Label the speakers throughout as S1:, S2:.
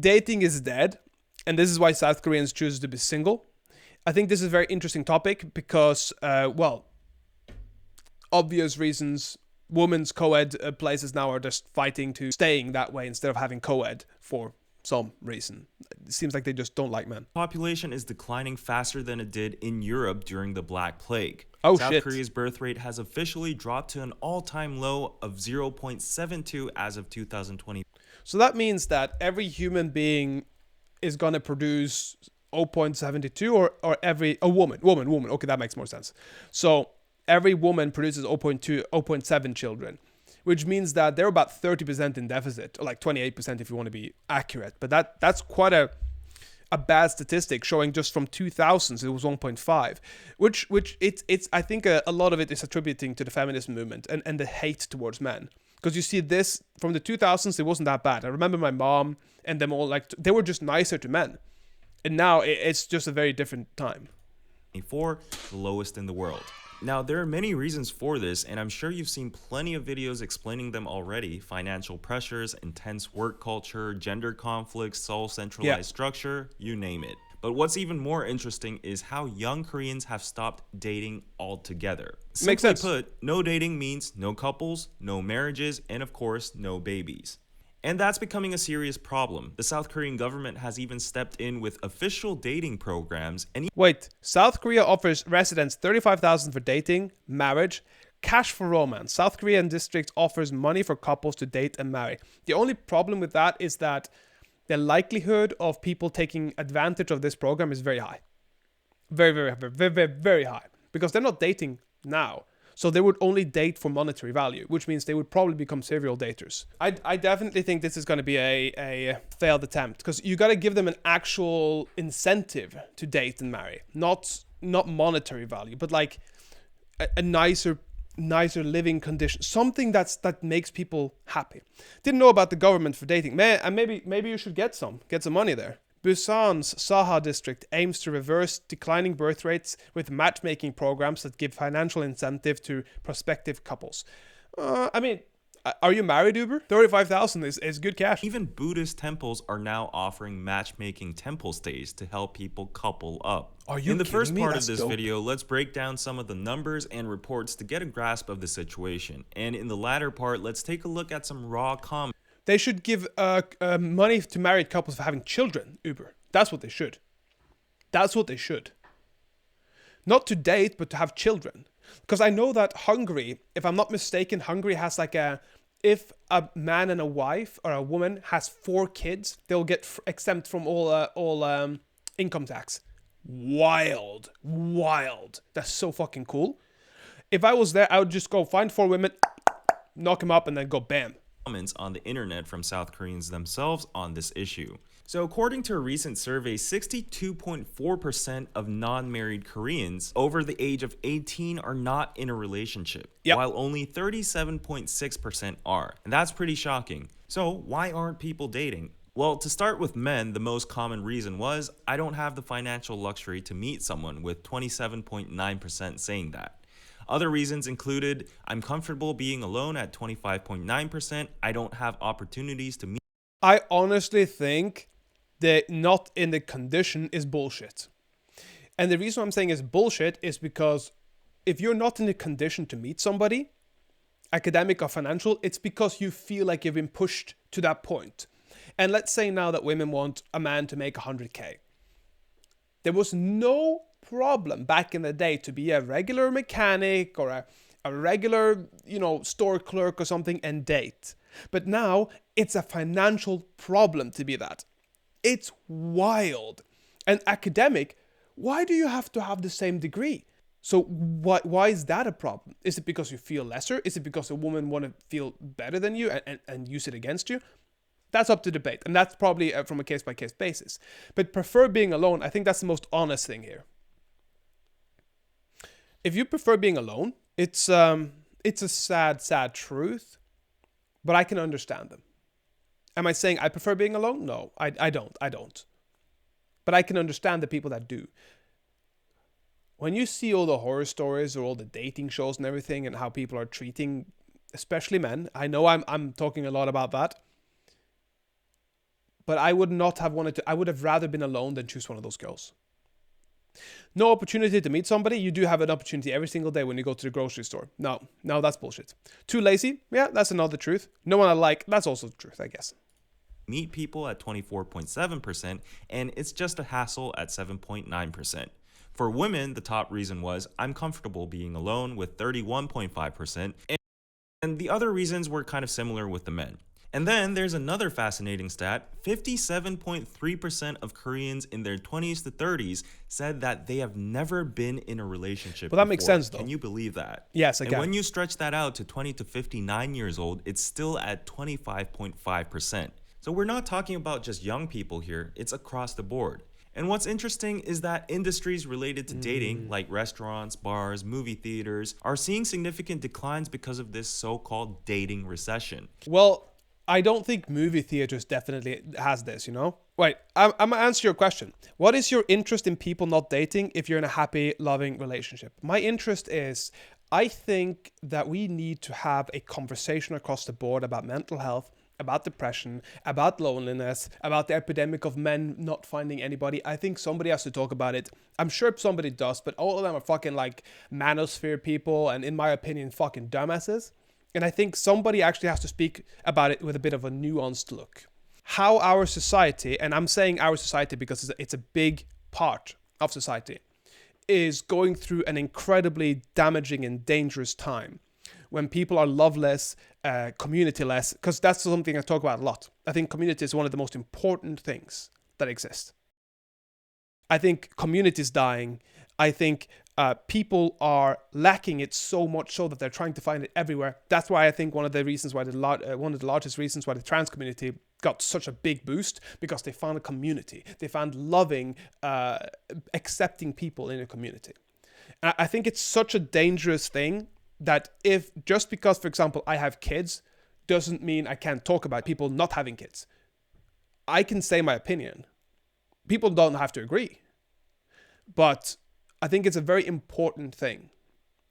S1: dating is dead, and this is why South Koreans choose to be single. I think this is a very interesting topic because, well, obvious reasons. Women's co-ed places now are just fighting to staying that way instead of having co-ed for some reason. It seems like they just don't like men.
S2: Population is declining faster than it did in Europe during the Black Plague.
S1: Oh,
S2: South
S1: shit.
S2: Korea's birth rate has officially dropped to an all-time low of 0.72 as of 2020.
S1: So that means that every human being is going to produce 0.72 or every a woman. Okay, that makes more sense. So every woman produces 0.2, 0.7 children, which means that they're about 30% in deficit, or like 28% if you want to be accurate. But that's quite a bad statistic, showing just from 2000s it was 1.5, which it's I think a lot of it is attributing to the feminist movement and the hate towards men. Because you see this from the 2000s, it wasn't that bad. I remember my mom and them all, like, they were just nicer to men. And now it's just a very different time.
S2: The lowest in the world. Now, there are many reasons for this, and I'm sure you've seen plenty of videos explaining them already. Financial pressures, intense work culture, gender conflicts, sole centralized structure, you name it. But what's even more interesting is how young Koreans have stopped dating altogether.
S1: Makes
S2: Simply
S1: sense.
S2: put, no dating means no couples, no marriages, and of course, no babies. And that's becoming a serious problem. The South Korean government has even stepped in with official dating programs and
S1: Wait, South Korea offers residents $35,000 for dating, marriage, cash for romance. South Korean district offers money for couples to date and marry. The only problem with that is that the likelihood of people taking advantage of this program is very high. Very, very, very, very, very, very high. Because they're not dating now. So they would only date for monetary value, which means they would probably become serial daters. I definitely think this is going to be a failed attempt, because you got to give them an actual incentive to date and marry. Not monetary value, but like a nicer living condition, something that makes people happy. Didn't know about the government for dating. Man, and maybe you should get some money there. Busan's Saha district aims to reverse declining birth rates with matchmaking programs that give financial incentive to prospective couples. I mean, are you married, Uber? 35,000 is good cash.
S2: even Buddhist temples are now offering matchmaking temple stays to help people couple up.
S1: Are you
S2: In the
S1: kidding
S2: first
S1: me?
S2: part
S1: That's
S2: of this
S1: dope.
S2: video, let's break down some of the numbers and reports to get a grasp of the situation. And in the latter part, let's take a look at some raw comments.
S1: They should give money to married couples for having children, Uber. That's what they should. That's what they should. Not to date, but to have children. Because I know that Hungary, if I'm not mistaken, Hungary has like if a man and a wife or a woman has 4 kids, they'll get exempt from all income tax. Wild. That's so fucking cool. If I was there, I would just go find 4 women, knock them up, and then go bam.
S2: Comments on the internet from South Koreans themselves on this issue. So according to a recent survey, 62.4% of non-married Koreans over the age of 18 are not in a relationship, while only 37.6% are. And that's pretty shocking. So why aren't people dating? Well, to start with men, the most common reason was, I don't have the financial luxury to meet someone, with 27.9% saying that. Other reasons included, I'm comfortable being alone at 25.9%, I don't have opportunities to meet.
S1: I honestly think that not in the condition is bullshit. And the reason I'm saying is bullshit is because if you're not in the condition to meet somebody, academic or financial, it's because you feel like you've been pushed to that point. And let's say now that women want a man to make 100K. There was no problem back in the day to be a regular mechanic or a regular, store clerk or something and date. But now it's a financial problem to be that. It's wild. And academic, why do you have to have the same degree? So why is that a problem? Is it because you feel lesser? Is it because a woman want to feel better than you and use it against you? That's up to debate. And that's probably from a case-by-case basis. But prefer being alone, I think that's the most honest thing here. If you prefer being alone, it's a sad truth, but I can understand them. Am I saying I prefer being alone? No, I don't. But I can understand the people that do. When you see all the horror stories or all the dating shows and everything and how people are treating, especially men, I know I'm talking a lot about that. but I would not have wanted to. I would have rather been alone than choose one of those girls. No opportunity to meet somebody. You do have an opportunity every single day when you go to the grocery store. No, that's bullshit. Too lazy? Yeah, that's another truth. No one I like? That's also the truth, I guess.
S2: Meet people at 24.7%, and it's just a hassle at 7.9%. For women, the top reason was I'm comfortable being alone with 31.5%, and the other reasons were kind of similar with the men. And then there's another fascinating stat. 57.3% of Koreans in their 20s to 30s said that they have never been in a relationship
S1: Well, that
S2: before.
S1: makes sense, though.
S2: Can you believe that?
S1: Yes, I can.
S2: And when you stretch that out to 20 to 59 years old, it's still at 25.5%. So we're not talking about just young people here, it's across the board. And what's interesting is that industries related to dating, like restaurants, bars, movie theaters, are seeing significant declines because of this so-called dating recession.
S1: Well, I don't think movie theaters definitely has this, you know? Wait, I'm going to answer your question. What is your interest in people not dating if you're in a happy, loving relationship? My interest is, I think that we need to have a conversation across the board about mental health, about depression, about loneliness, about the epidemic of men not finding anybody. I think somebody has to talk about it. I'm sure somebody does, but all of them are fucking like manosphere people and, in my opinion, fucking dumbasses. And I think somebody actually has to speak about it with a bit of a nuanced look. How our society, and I'm saying our society because it's a big part of society, is going through an incredibly damaging and dangerous time when people are loveless, community-less, because that's something I talk about a lot. I think community is one of the most important things that exist. I think community is dying. I think people are lacking it so much so that they're trying to find it everywhere. That's why I think one of the largest reasons why the trans community got such a big boost, because they found a community. They found loving, accepting people in a community. And I think it's such a dangerous thing that if just because, for example, I have kids doesn't mean I can't talk about people not having kids. I can say my opinion. People don't have to agree. But I think it's a very important thing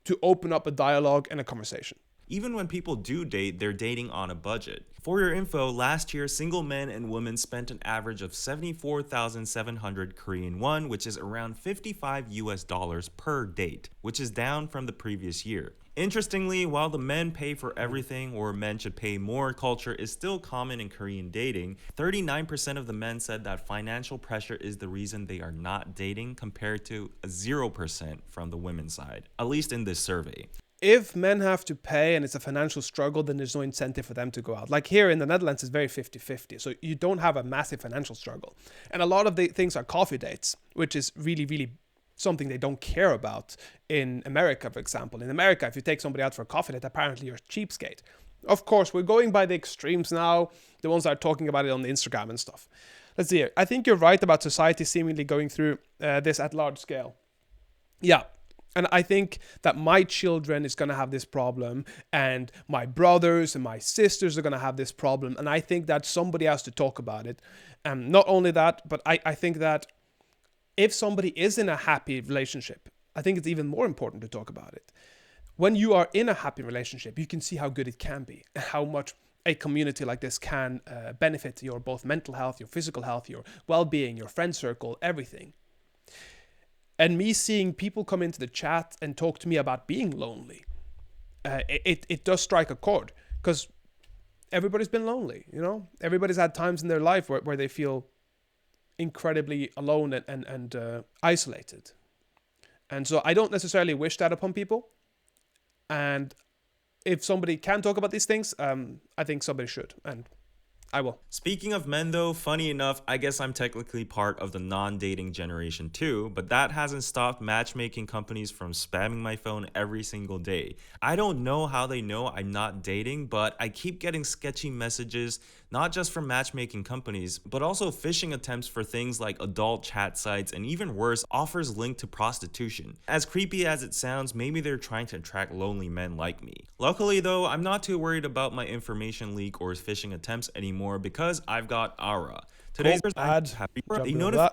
S1: to open up a dialogue and a conversation.
S2: Even when people do date, they're dating on a budget. For your info, last year, single men and women spent an average of 74,700 Korean won, which is around $55 per date, which is down from the previous year. Interestingly, while the men pay for everything, or men should pay more, culture is still common in Korean dating. 39% of the men said that financial pressure is the reason they are not dating, compared to 0% from the women's side, at least in this survey.
S1: If men have to pay and it's a financial struggle, then there's no incentive for them to go out. Like here in the Netherlands, it's very 50-50. So you don't have a massive financial struggle. And a lot of the things are coffee dates, which is really, really something they don't care about in America, for example. In America, if you take somebody out for a coffee date, apparently you're a cheapskate. Of course, we're going by the extremes now, the ones that are talking about it on the Instagram and stuff. Let's see here. I think you're right about society seemingly going through this at large scale. Yeah. And I think that my children is going to have this problem, and my brothers and my sisters are going to have this problem. And I think that somebody has to talk about it. And not only that, but I think that if somebody is in a happy relationship, I think it's even more important to talk about it. When you are in a happy relationship, you can see how good it can be, and how much a community like this can benefit your both mental health, your physical health, your well-being, your friend circle, everything. And me seeing people come into the chat and talk to me about being lonely, it does strike a chord, because everybody's been lonely, you know? Everybody's had times in their life where they feel incredibly alone and isolated. And so I don't necessarily wish that upon people. And if somebody can talk about these things, I think somebody should. And I will.
S2: Speaking of men though, funny enough, I guess I'm technically part of the non-dating generation too, but that hasn't stopped matchmaking companies from spamming my phone every single day. I don't know how they know I'm not dating, but I keep getting sketchy messages, not just from matchmaking companies, but also phishing attempts for things like adult chat sites, and even worse, offers linked to prostitution. As creepy as it sounds, maybe they're trying to attract lonely men like me. Luckily though, I'm not too worried about my information leak or phishing attempts anymore, because I've got Aura. Today's
S1: ad.
S2: a notification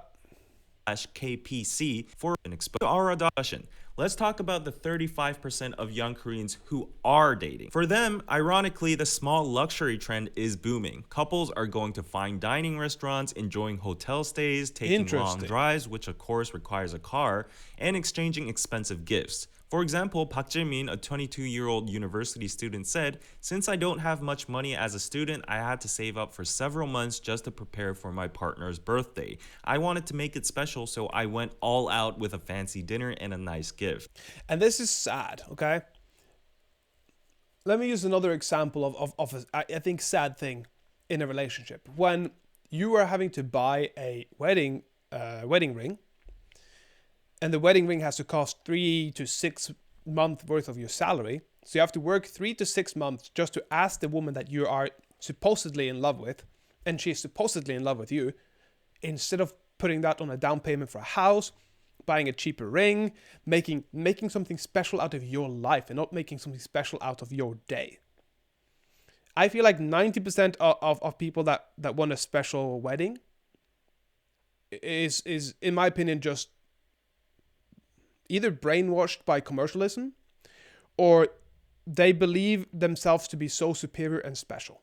S2: KPC for an exposure to our discussion. Let's talk about the 35% of young Koreans who are dating. For them, ironically, the small luxury trend is booming. Couples are going to fine dining restaurants, enjoying hotel stays, taking long drives, which of course requires a car, and exchanging expensive gifts. For example, Park Jae-min, a 22-year-old university student, said, "Since I don't have much money as a student, I had to save up for several months just to prepare for my partner's birthday. I wanted to make it special, so I went all out with a fancy dinner and a nice gift."
S1: And this is sad, okay? Let me use another example of a, I think, sad thing in a relationship. When you are having to buy a wedding ring, and the wedding ring has to cost 3 to 6 months worth of your salary. So you have to work 3 to 6 months just to ask the woman that you are supposedly in love with, and she's supposedly in love with you, instead of putting that on a down payment for a house, buying a cheaper ring, making something special out of your life and not making something special out of your day. I feel like 90% of people that want a special wedding is in my opinion just either brainwashed by commercialism, or they believe themselves to be so superior and special.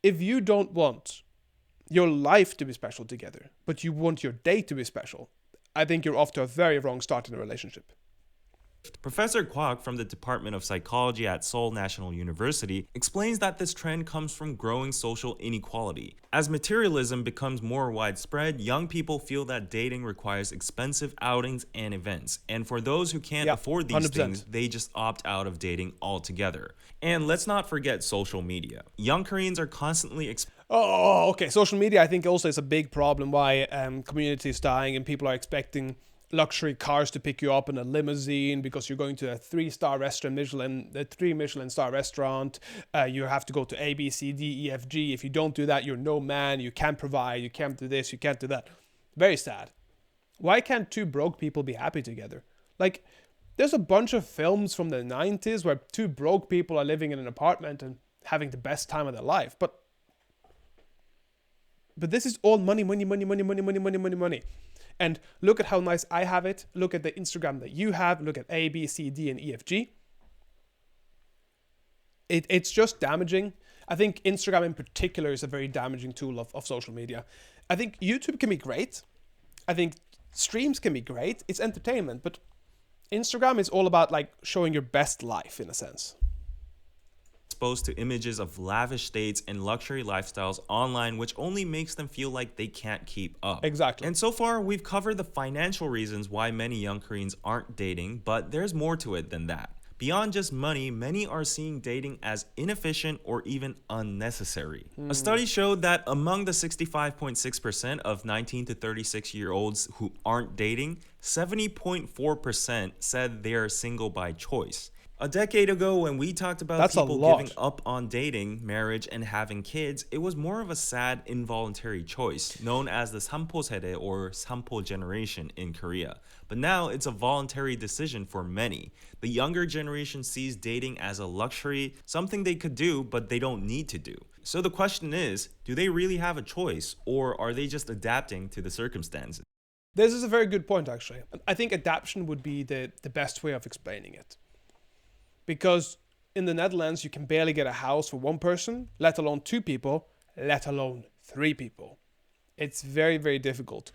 S1: If you don't want your life to be special together, but you want your day to be special, I think you're off to a very wrong start in a relationship.
S2: Professor Kwak from the Department of Psychology at Seoul National University explains that this trend comes from growing social inequality. As materialism becomes more widespread, young people feel that dating requires expensive outings and events. And for those who can't afford these
S1: 100%.
S2: things, they just opt out of dating altogether. And let's not forget social media. Young Koreans are constantly
S1: Okay. Social media, I think, also is a big problem why community is dying and people are expecting luxury cars to pick you up in a limousine because you're going to a 3-star restaurant, a 3 Michelin star restaurant. You have to go to A, B, C, D, E, F, G. If you don't do that, you're no man. You can't provide. You can't do this. You can't do that. Very sad. Why can't two broke people be happy together? Like, there's a bunch of films from the 90s where two broke people are living in an apartment and having the best time of their life. But this is all money. And look at how nice I have it. Look at the Instagram that you have. Look at A, B, C, D, and E, F, G. It's just damaging. I think Instagram in particular is a very damaging tool of social media. I think YouTube can be great. I think streams can be great. It's entertainment. But Instagram is all about like showing your best life in a sense.
S2: Exposed to images of lavish dates and luxury lifestyles online, which only makes them feel like they can't keep up.
S1: Exactly.
S2: And so far, we've covered the financial reasons why many young Koreans aren't dating, but there's more to it than that. Beyond just money, many are seeing dating as inefficient or even unnecessary. A study showed that among the 65.6% of 19 to 36-year-olds who aren't dating, 70.4% said they are single by choice. A decade ago, when we talked about people giving up on dating, marriage, and having kids, it was more of a sad, involuntary choice, known as the Sampo Sedae or Sampo generation in Korea. But now it's a voluntary decision for many. The younger generation sees dating as a luxury, something they could do, but they don't need to do. So the question is, do they really have a choice, or are they just adapting to the circumstances?
S1: This is a very good point, actually. I think adaptation would be the best way of explaining it. Because in the Netherlands, you can barely get a house for one person, let alone 2 people, let alone 3 people. It's very, very difficult.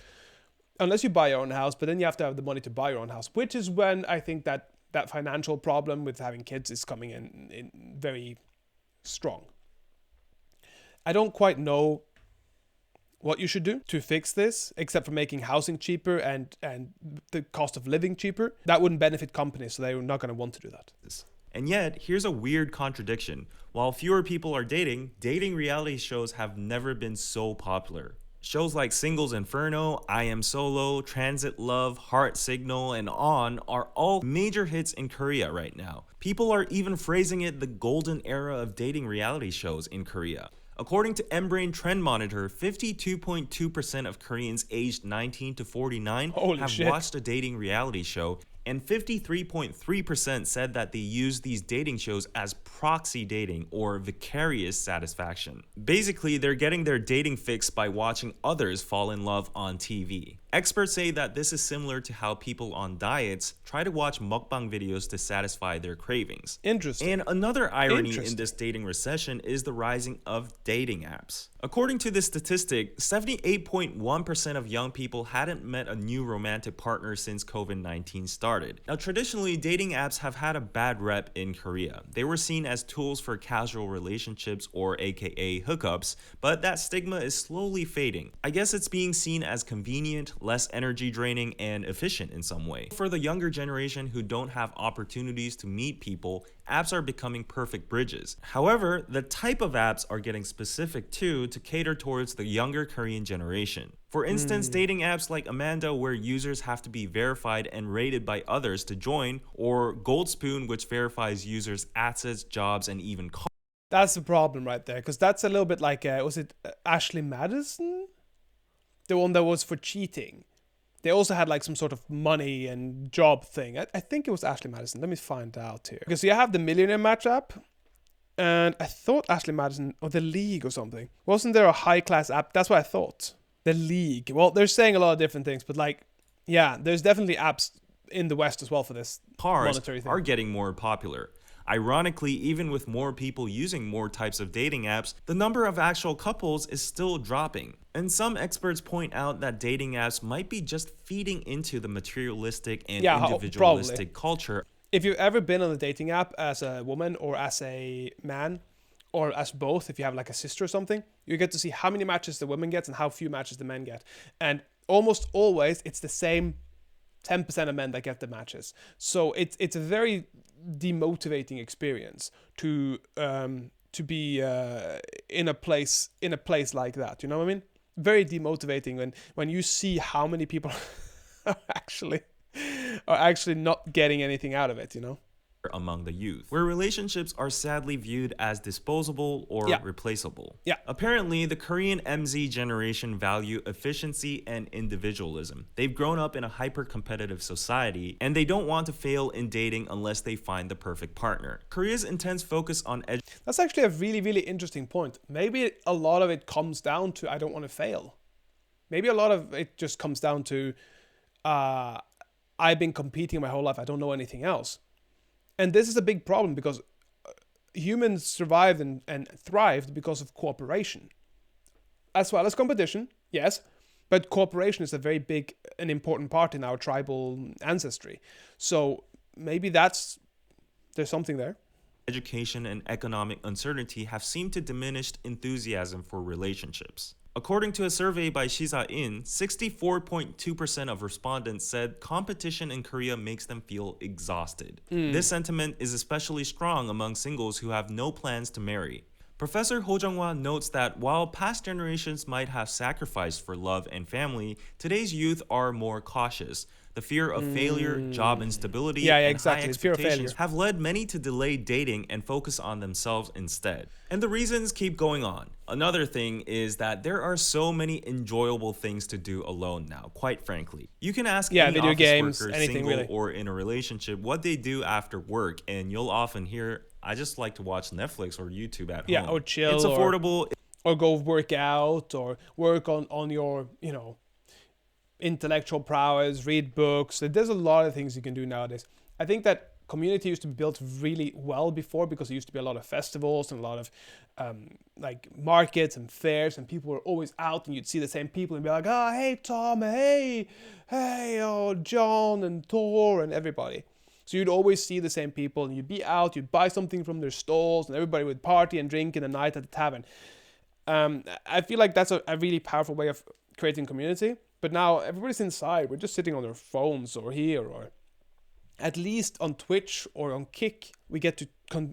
S1: Unless you buy your own house, but then you have to have the money to buy your own house, which is when I think that financial problem with having kids is coming in very strong. I don't quite know what you should do to fix this, except for making housing cheaper and the cost of living cheaper. That wouldn't benefit companies, so they're not going to want to do that.
S2: And yet, here's a weird contradiction. While fewer people are dating reality shows have never been so popular. Shows like Singles Inferno, I Am Solo, Transit Love, Heart Signal, and On are all major hits in Korea right now. People are even phrasing it the golden era of dating reality shows in Korea. According to Mbrain Trend Monitor, 52.2% of Koreans aged 19 to 49 have watched a dating reality show, and 53.3% said that they use these dating shows as proxy dating or vicarious satisfaction. Basically, they're getting their dating fix by watching others fall in love on TV. Experts say that this is similar to how people on diets try to watch mukbang videos to satisfy their cravings.
S1: Interesting.
S2: And another irony in this dating recession is the rising of dating apps. According to this statistic, 78.1% of young people hadn't met a new romantic partner since COVID-19 started. Now, traditionally, dating apps have had a bad rep in Korea. They were seen as tools for casual relationships, or aka hookups, but that stigma is slowly fading. I guess it's being seen as convenient, less energy draining, and efficient in some way. For the younger generation who don't have opportunities to meet people, apps are becoming perfect bridges. However, the type of apps are getting specific too to cater towards the younger Korean generation. For instance, dating apps like Amanda, where users have to be verified and rated by others to join, or Gold Spoon, which verifies users' assets, jobs, and even cars.
S1: That's the problem right there, because that's a little bit like, was it Ashley Madison? The one that was for cheating. They also had like some sort of money and job thing. I think it was Ashley Madison. Let me find out here. Because you have the Millionaire Match app. And I thought Ashley Madison, or The League or something. Wasn't there a high-class app? That's what I thought. The League. Well, they're saying a lot of different things. But like, yeah, there's definitely apps in the West as well for this monetary thing.
S2: Are getting more popular. Ironically, even with more people using more types of dating apps, the number of actual couples is still dropping. And some experts point out that dating apps might be just feeding into the materialistic and individualistic culture.
S1: If you've ever been on a dating app as a woman or as a man, or as both, if you have like a sister or something, you get to see how many matches the women get and how few matches the men get. And almost always it's the same 10% of men that get the matches. So it's a very demotivating experience to be in a place like that. You know what I mean? Very demotivating when you see how many people are actually not getting anything out of it, you know?
S2: Among the youth, where relationships are sadly viewed as disposable or replaceable. Apparently, the Korean MZ generation value efficiency and individualism. They've grown up in a hyper-competitive society, and they don't want to fail in dating unless they find the perfect partner. Korea's intense focus on
S1: That's actually a really, really interesting point. Maybe a lot of it comes down to I don't want to fail. Maybe a lot of it just comes down to I've been competing my whole life. I don't know anything else. And this is a big problem because humans survived and thrived because of cooperation. As well as competition, yes, but cooperation is a very big and important part in our tribal ancestry. So maybe there's something there.
S2: Education and economic uncertainty have seemed to diminish enthusiasm for relationships. According to a survey by Shisa-in, 64.2% of respondents said competition in Korea makes them feel exhausted. This sentiment is especially strong among singles who have no plans to marry. Professor Ho Jung-hwa notes that while past generations might have sacrificed for love and family, today's youth are more cautious. The fear of failure, job instability, and high expectations have led many to delay dating and focus on themselves instead. And the reasons keep going on. Another thing is that there are so many enjoyable things to do alone now, quite frankly. You can ask any
S1: video
S2: office
S1: games,
S2: worker,
S1: anything
S2: single
S1: really,
S2: or in a relationship, what they do after work, and you'll often hear, I just like to watch Netflix or YouTube at home.
S1: Yeah, or chill.
S2: It's affordable.
S1: Or go work out or work on your, intellectual prowess, read books. There's a lot of things you can do nowadays. I think that community used to be built really well before because there used to be a lot of festivals and a lot of like markets and fairs, and people were always out and you'd see the same people and be like, oh, hey, Tom, hey, oh, John and Thor and everybody. So you'd always see the same people and you'd be out, you'd buy something from their stalls and everybody would party and drink in the night at the tavern. I feel like that's a really powerful way of creating community. But now everybody's inside. We're just sitting on their phones or here, or at least on Twitch or on Kick, we get to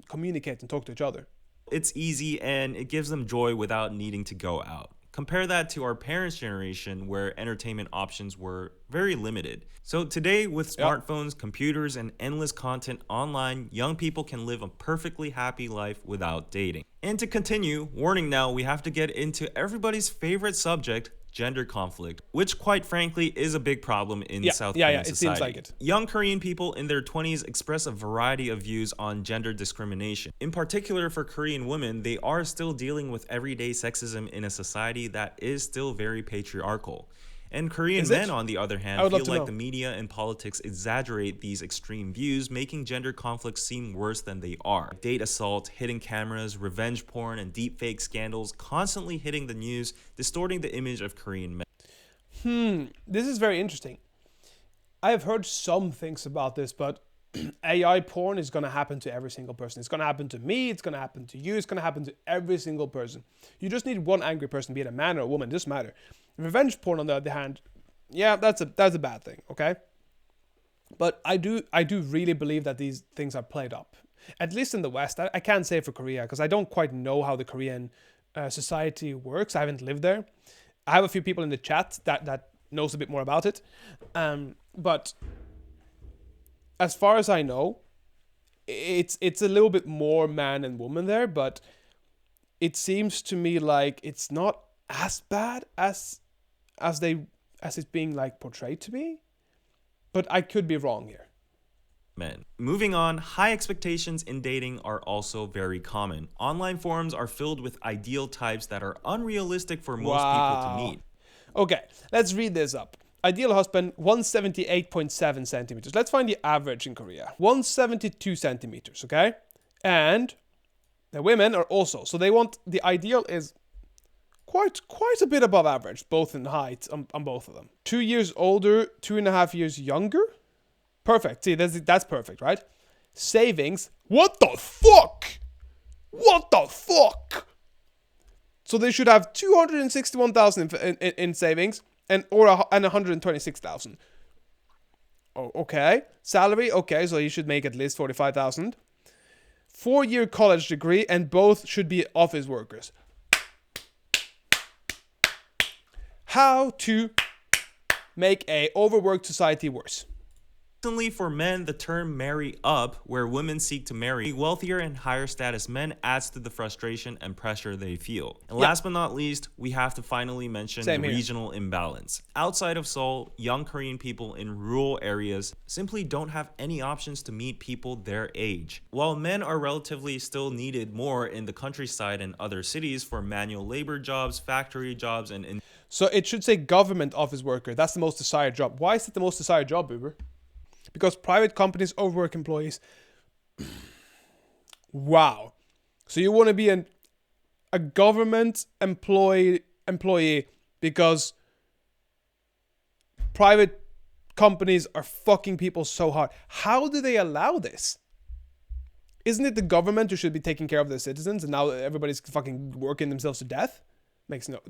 S1: communicate and talk to each other.
S2: It's easy and it gives them joy without needing to go out. Compare that to our parents' generation where entertainment options were very limited. So today, with smartphones, computers, and endless content online, young people can live a perfectly happy life without dating. And to continue, warning now, we have to get into everybody's favorite subject, gender conflict, which quite frankly is a big problem in South Korean
S1: it
S2: society.
S1: seems like it.
S2: Young Korean people in their 20s express a variety of views on gender discrimination. In particular for Korean women, they are still dealing with everyday sexism in a society that is still very patriarchal. And Korean men, on the other hand, feel like the media and politics exaggerate these extreme views, making gender conflicts seem worse than they are. Date assault, hidden cameras, revenge porn, and deepfake scandals constantly hitting the news, distorting the image of Korean men.
S1: This is very interesting. I have heard some things about this, but AI porn is going to happen to every single person. It's going to happen to me. It's going to happen to you. It's going to happen to every single person. You just need one angry person, be it a man or a woman. It doesn't matter. Revenge porn, on the other hand, yeah, that's a bad thing. Okay, but I do really believe that these things are played up. At least in the West. I can't say for Korea because I don't quite know how the Korean society works. I haven't lived there. I have a few people in the chat that knows a bit more about it, but as far as I know, it's a little bit more man and woman there, but it seems to me like it's not as bad as it's being like portrayed to be. But I could be wrong here.
S2: Men. Moving on, high expectations in dating are also very common. Online forums are filled with ideal types that are unrealistic for most people to meet.
S1: Okay, let's read this up. Ideal husband, 178.7 centimeters. Let's find the average in Korea. 172 centimeters, okay? And the women are also. So they want, the ideal is quite a bit above average, both in height on both of them. 2 years older, 2.5 years younger. Perfect. See, that's perfect, right? Savings. What the fuck? What the fuck? So they should have 261,000 in savings and 126,000. Oh, okay. Salary. Okay, so you should make at least 45,000. 4-year college degree, and both should be office workers. How to make a overworked society worse.
S2: Recently, for men, the term marry up, where women seek to marry wealthier and higher status men, adds to the frustration and pressure they feel. And last but not least, we have to finally mention the regional imbalance. Outside of Seoul, young Korean people in rural areas simply don't have any options to meet people their age. While men are relatively still needed more in the countryside and other cities for manual labor jobs, factory jobs, and
S1: so it should say government office worker. That's the most desired job. Why is it the most desired job, Uber? Because private companies overwork employees. Wow. So you want to be a government employee because private companies are fucking people so hard. How do they allow this? Isn't it the government who should be taking care of their citizens, and now everybody's fucking working themselves to death? Makes no...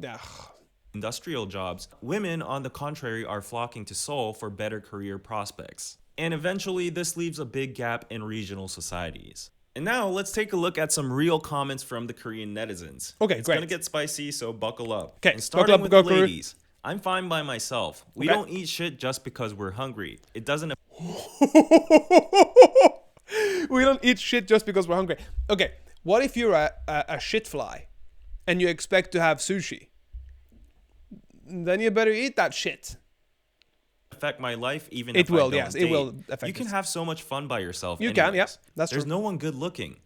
S2: industrial jobs. Women, on the contrary, are flocking to Seoul for better career prospects. And eventually, this leaves a big gap in regional societies. And now, let's take a look at some real comments from the Korean netizens.
S1: Okay,
S2: it's
S1: great.
S2: Gonna get spicy, so buckle up.
S1: Okay,
S2: and starting with the ladies. I'm fine by myself. We don't eat shit just because we're hungry. It doesn't...
S1: We don't eat shit just because we're hungry. Okay, what if you're a shit fly and you expect to have sushi? Then you better eat that shit.
S2: Affect my life even
S1: it
S2: if
S1: will,
S2: I don't
S1: yes,
S2: date.
S1: It will affect
S2: You can have so much fun by yourself.
S1: You
S2: anyways.
S1: can, yeah, that's
S2: There's
S1: true.
S2: no one good looking.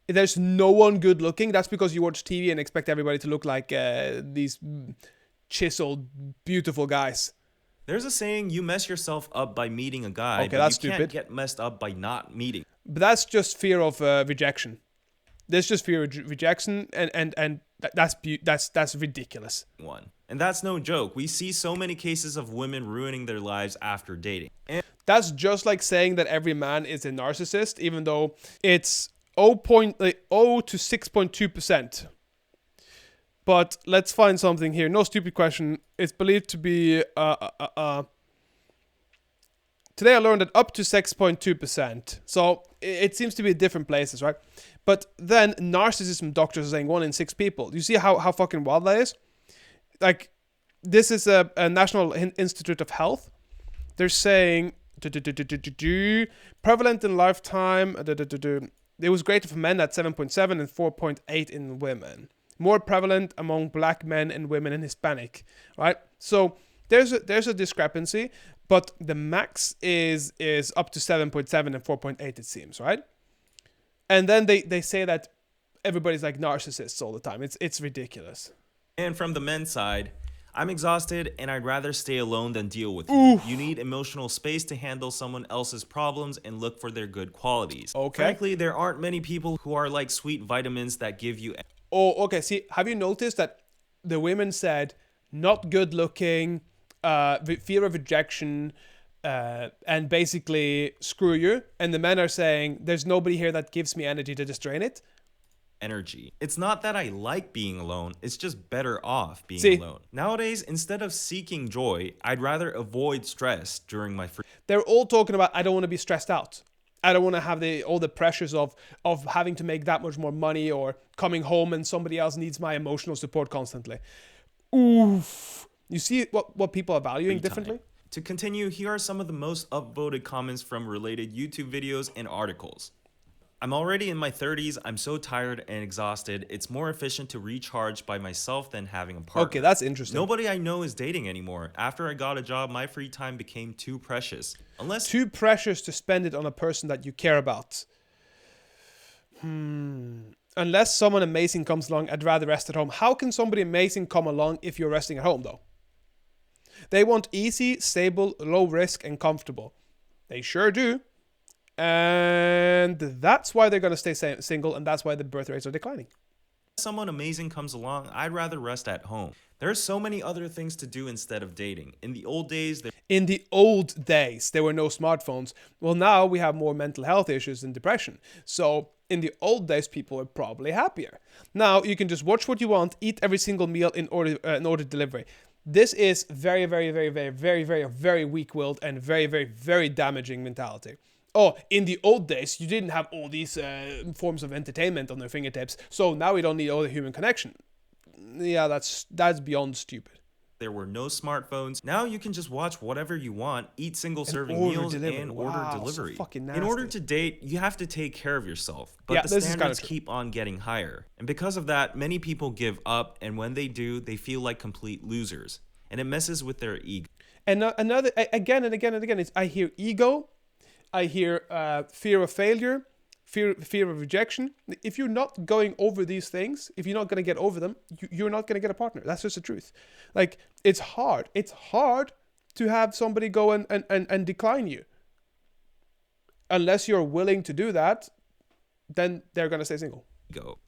S1: There's no one good looking. That's because you watch TV and expect everybody to look like these chiseled, beautiful guys.
S2: There's a saying, you mess yourself up by meeting a guy,
S1: okay,
S2: but
S1: that's
S2: you
S1: stupid.
S2: Can't get messed up by not meeting.
S1: But that's just fear of rejection. There's just fear of rejection, and that's ridiculous.
S2: And that's no joke. We see so many cases of women ruining their lives after dating. And
S1: that's just like saying that every man is a narcissist, even though it's 0 to 6.2%. But let's find something here. No stupid question. It's believed to be today I learned that up to 6.2%. So it seems to be different places, right? But then narcissism doctors are saying 1 in 6 people. You see how fucking wild that is? Like, this is a National Institute of Health. They're saying prevalent in lifetime. It was greater for men at 7.7 and 4.8 in women. more prevalent among black men and women and Hispanic, right? So there's a discrepancy, but the max is up to 7.7 and 4.8, it seems, right? And then they say that everybody's like narcissists all the time. It's ridiculous.
S2: And from the men's side, I'm exhausted and I'd rather stay alone than deal with you. You need emotional space to handle someone else's problems and look for their good qualities.
S1: Okay.
S2: Frankly, there aren't many people who are like sweet vitamins that give you.
S1: Oh, okay. See, have you noticed that the women said not good looking, fear of rejection, and basically screw you, and the men are saying there's nobody here that gives me energy to just drain it.
S2: Energy. It's not that I like being alone, it's just better off being alone. Nowadays, instead of seeking joy, I'd rather avoid stress during my free.
S1: They're all talking about, I don't want to be stressed out. I don't want to have all the pressures of having to make that much more money, or coming home and somebody else needs my emotional support constantly. Oof. You see what people are valuing differently?
S2: To continue, here are some of the most upvoted comments from related YouTube videos and articles. I'm already in my 30s, I'm so tired and exhausted, it's more efficient to recharge by myself than having a partner.
S1: Okay, that's interesting.
S2: Nobody I know is dating anymore. After I got a job, my free time became too precious.
S1: Too precious to spend it on a person that you care about. Unless someone amazing comes along, I'd rather rest at home. How can somebody amazing come along if you're resting at home, though? They want easy, stable, low risk, and comfortable. They sure do. And that's why they're going to stay single, and that's why the birth rates are declining.
S2: Someone amazing comes along, I'd rather rest at home. There are so many other things to do instead of dating. In the old days, there were no smartphones. Well, now we have more mental health issues and depression. So in the old days, people were probably happier. Now you can just watch what you want, eat every single meal in order delivery. This is very, very, very, very, very, very, very weak-willed and very, very, very damaging mentality. Oh, in the old days, you didn't have all these forms of entertainment on their fingertips, so now we don't need all the human connection. Yeah, that's beyond stupid. There were no smartphones. Now you can just watch whatever you want, eat single-serving meals, and order delivery.
S1: So fucking nasty.
S2: In order to date, you have to take care of yourself, but the standards keep on getting higher. And because of that, many people give up, and when they do, they feel like complete losers, and it messes with their ego.
S1: And another, again and again and again, I hear ego. I hear fear of failure, fear of rejection. If you're not going over these things, if you're not going to get over them, you're not going to get a partner. That's just the truth. Like, it's hard. It's hard to have somebody go and decline you. Unless you're willing to do that, then they're going to stay single.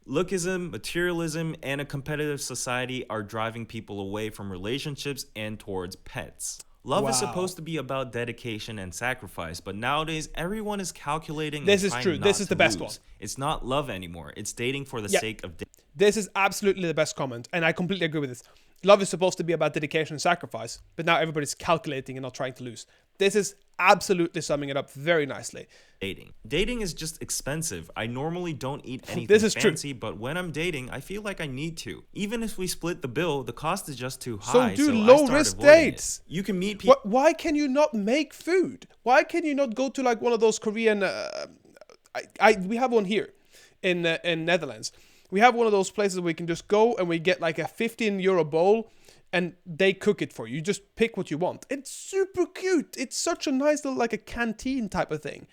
S2: Lookism, materialism, and a competitive society are driving people away from relationships and towards pets. Love is supposed to be about dedication and sacrifice, but nowadays everyone is calculating.
S1: This is true. This is the best one.
S2: It's not love anymore. It's dating for the sake of dating.
S1: This is absolutely the best comment, and I completely agree with this. Love is supposed to be about dedication and sacrifice, but now everybody's calculating and not trying to lose. This is absolutely summing it up very nicely.
S2: Dating is just expensive. I normally don't eat anything fancy, but when I'm dating, I feel like I need to. Even if we split the bill, the cost is just too high.
S1: So do low-risk dates.
S2: You can meet people.
S1: Why can you not make food? Why can you not go to like one of those Korean... we have one here in Netherlands. We have one of those places where we can just go and we get like a 15 euro bowl and they cook it for you. You just pick what you want. It's super cute. It's such a nice little like a canteen type of thing.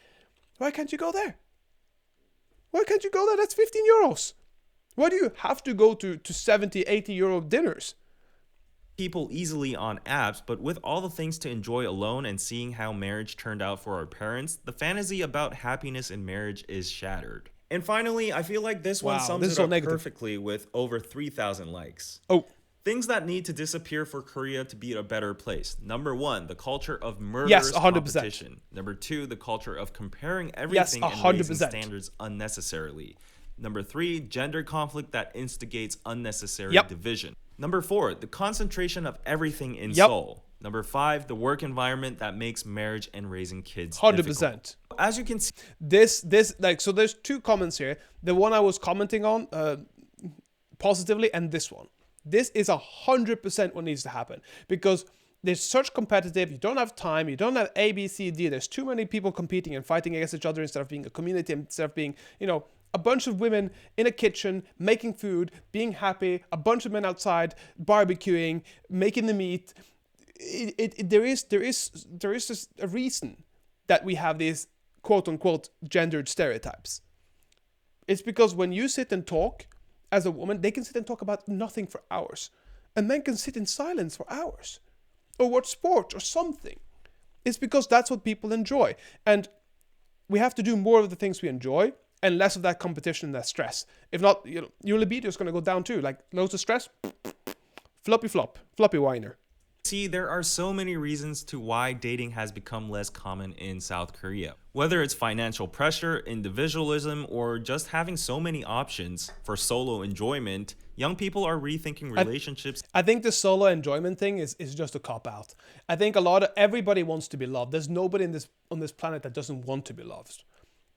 S1: Why can't you go there? Why can't you go there? That's 15 euros. Why do you have to go to 70, 80 euro dinners?
S2: People easily on apps, but with all the things to enjoy alone and seeing how marriage turned out for our parents, the fantasy about happiness in marriage is shattered. And finally, I feel like this one sums it up perfectly with over 3,000 likes.
S1: Oh.
S2: Things that need to disappear for Korea to be a better place. Number 1, the culture of murderous competition. Number 2, the culture of comparing everything and raising standards unnecessarily. Number 3, gender conflict that instigates unnecessary division. Number 4, the concentration of everything in Seoul. Number 5, the work environment that makes marriage and raising kids
S1: 100%.
S2: difficult. As you can see,
S1: so there's two comments here. The one I was commenting on positively, and this one. This is 100% what needs to happen, because there's such competitive. You don't have time. You don't have A, B, C, D. There's too many people competing and fighting against each other instead of being a community, instead of being, a bunch of women in a kitchen making food, being happy, a bunch of men outside barbecuing, making the meat. There is just a reason that we have these quote unquote gendered stereotypes. It's because when you sit and talk as a woman, they can sit and talk about nothing for hours, and men can sit in silence for hours or watch sport or something. It's because that's what people enjoy, and we have to do more of the things we enjoy and less of that competition and that stress. If not, your libido is going to go down too. Like loads of stress, floppy whiner.
S2: See, there are so many reasons to why dating has become less common in South Korea. Whether it's financial pressure, individualism, or just having so many options for solo enjoyment, young people are rethinking relationships.
S1: I think the solo enjoyment thing is just a cop-out. I think everybody wants to be loved. There's nobody on this planet that doesn't want to be loved.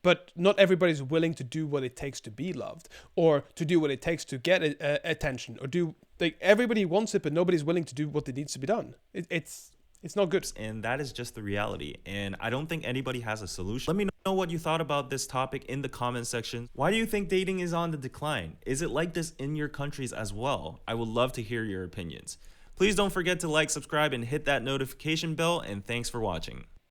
S1: But not everybody's willing to do what it takes to be loved, or to do what it takes to get attention, or do, like, everybody wants it, but nobody's willing to do what needs to be done. It's not good.
S2: And that is just the reality. And I don't think anybody has a solution. Let me know what you thought about this topic in the comment section. Why do you think dating is on the decline? Is it like this in your countries as well? I would love to hear your opinions. Please don't forget to like, subscribe, and hit that notification bell. And thanks for watching.